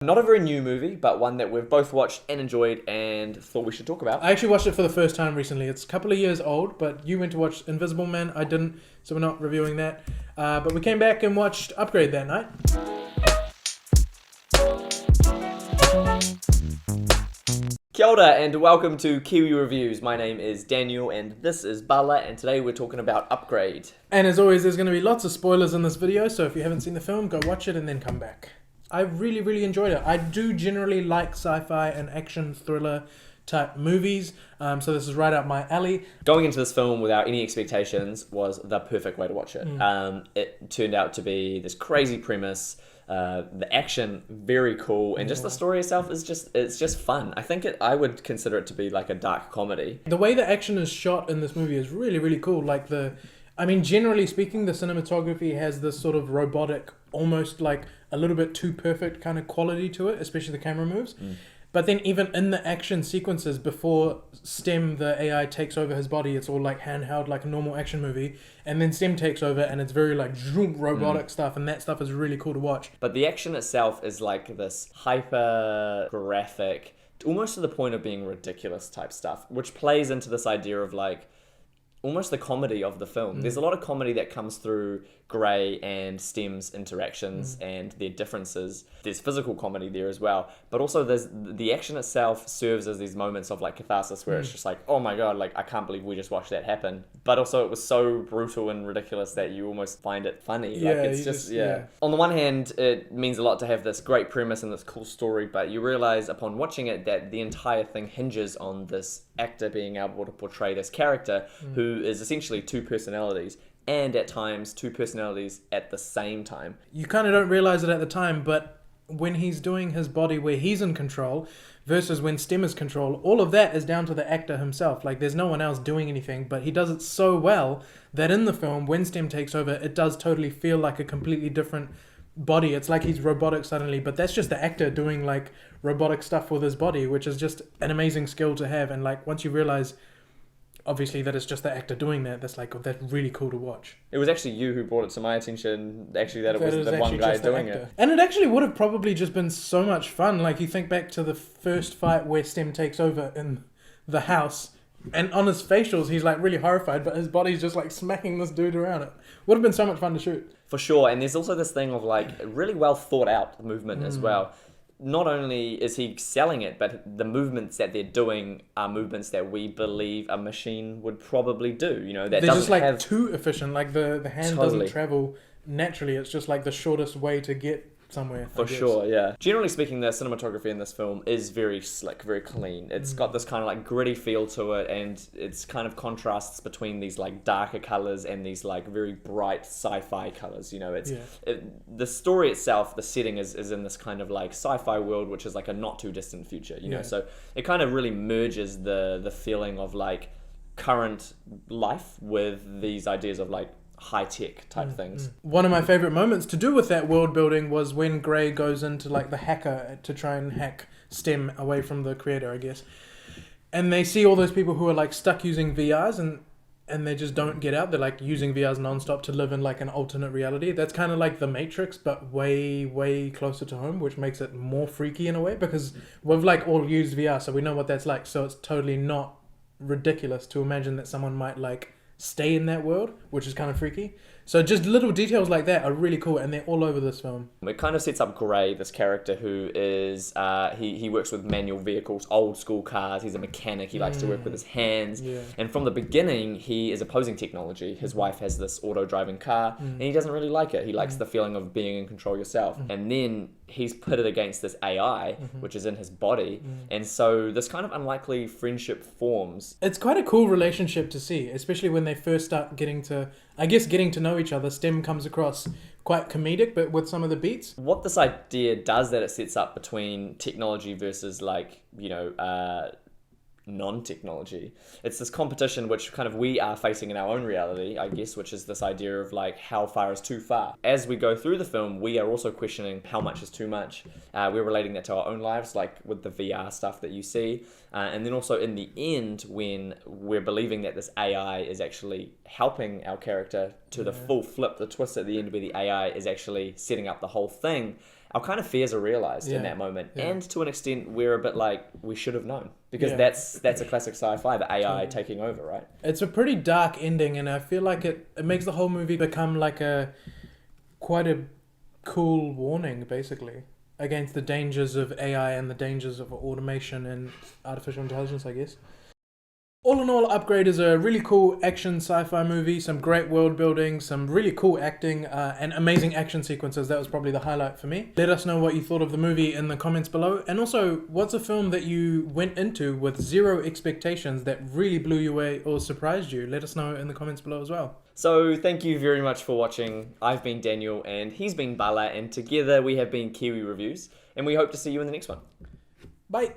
Not a very new movie, but one that we've both watched and enjoyed and thought we should talk about. I actually watched it for the first time recently. It's a couple of years old, but you went to watch Invisible Man. I didn't, so we're not reviewing that. But we came back and watched Upgrade that night. Kia ora and welcome to Kiwi Reviews. My name is Daniel and this is Bala, and today we're talking about Upgrade. And as always, there's going to be lots of spoilers in this video, so if you haven't seen the film, go watch it and then come back. I really enjoyed it. I do generally like sci-fi and action thriller type movies, so this is right up my alley. Going into this film without any expectations was the perfect way to watch it. It turned out to be this crazy premise. The action very cool, and just the story itself is just fun. I would consider it to be like a dark comedy. The way the action is shot in this movie is really cool. Generally speaking, the cinematography has this sort of robotic, almost like a little bit too perfect kind of quality to it, especially the camera moves. But then even in the action sequences, before Stem, the AI, takes over his body, it's all like handheld like a normal action movie. And then Stem takes over and it's very like robotic stuff, and that stuff is really cool to watch. But the action itself is like this hyper graphic, almost to the point of being ridiculous type stuff, which plays into this idea of like almost the comedy of the film. There's a lot of comedy that comes through Gray and Stem's interactions and their differences. There's physical comedy there as well, but also there's the action itself serves as these moments of like catharsis where it's just like, oh my god, like I can't believe we just watched that happen. But also it was so brutal and ridiculous that you almost find it funny. Yeah, like it's just On the one hand, it means a lot to have this great premise and this cool story, but you realize upon watching it that the entire thing hinges on this actor being able to portray this character who is essentially two personalities, and at times two personalities at the same time. You kind of don't realize it at the time, but when he's doing his body where he's in control versus when Stem is control, all of that is down to the actor himself. Like, there's no one else doing anything, but he does it so well that in the film, when Stem takes over, it does totally feel like a completely different body. It's like he's robotic suddenly, but that's just the actor doing like robotic stuff with his body, which is just an amazing skill to have. And like, once you realize obviously that it's just the actor doing that, that's really cool to watch. It was actually you who brought it to my attention, actually, that it was the one guy doing it. And it actually would have probably just been so much fun. Like, you think back to the first fight where Stem takes over in the house, and on his facials he's like really horrified, but his body's just like smacking this dude around. It would have been so much fun to shoot. For sure, and there's also this thing of like really well thought out movement as well. Not only is he selling it, but the movements that they're doing are movements that we believe a machine would probably do. You know, that they're doesn't just like have... too efficient. Like the hand doesn't travel naturally. It's just like the shortest way to get somewhere. For sure, yeah. Generally speaking, the cinematography in this film is very slick, very clean. It's got this kind of like gritty feel to it, and it's kind of contrasts between these like darker colors and these like very bright sci-fi colors. You know, the story itself, the setting is in this kind of like sci-fi world, which is like a not too distant future. You know, so it kind of really merges the feeling of like current life with these ideas of like high-tech type things. One of my favorite moments to do with that world building was when Gray goes into like the hacker to try and hack Stem away from the creator, I guess. And they see all those people who are like stuck using VRs and they just don't get out. They're like using VRs nonstop to live in like an alternate reality. That's kind of like the Matrix, but way closer to home, which makes it more freaky in a way, because we've like all used VR, so we know what that's like. So it's totally not ridiculous to imagine that someone might like stay in that world, which is kind of freaky. So just little details like that are really cool, and they're all over this film. It kind of sets up Gray, this character who is, he works with manual vehicles, old school cars. He's a mechanic. He likes to work with his hands. And from the beginning, he is opposing technology. His wife has this auto-driving car, and he doesn't really like it. He likes the feeling of being in control yourself. And then he's pitted against this AI, which is in his body. And so this kind of unlikely friendship forms. It's quite a cool relationship to see, especially when they first start getting to know each other. Stem comes across quite comedic, but with some of the beats. What this idea does that it sets up between technology versus like, you know, non-technology. It's this competition which kind of we are facing in our own reality, I guess, which is this idea of like how far is too far. As we go through the film, we are also questioning how much is too much. We're relating that to our own lives, like with the VR stuff that you see. And then also in the end, when we're believing that this AI is actually helping our character to the full flip, the twist at the end where the AI is actually setting up the whole thing. our kind of fears are realized in that moment. And to an extent, we're a bit like, we should have known. Because that's a classic sci-fi, the AI taking over, right? It's a pretty dark ending, and I feel like it makes the whole movie become like quite a cool warning, basically, against the dangers of AI and the dangers of automation and artificial intelligence, I guess. All in all, Upgrade is a really cool action sci-fi movie, some great world building, some really cool acting, and amazing action sequences. That was probably the highlight for me. Let us know what you thought of the movie in the comments below. And also, what's a film that you went into with zero expectations that really blew you away or surprised you? Let us know in the comments below as well. So thank you very much for watching. I've been Daniel and he's been Bala, and together we have been Kiwi Reviews, and we hope to see you in the next one. Bye!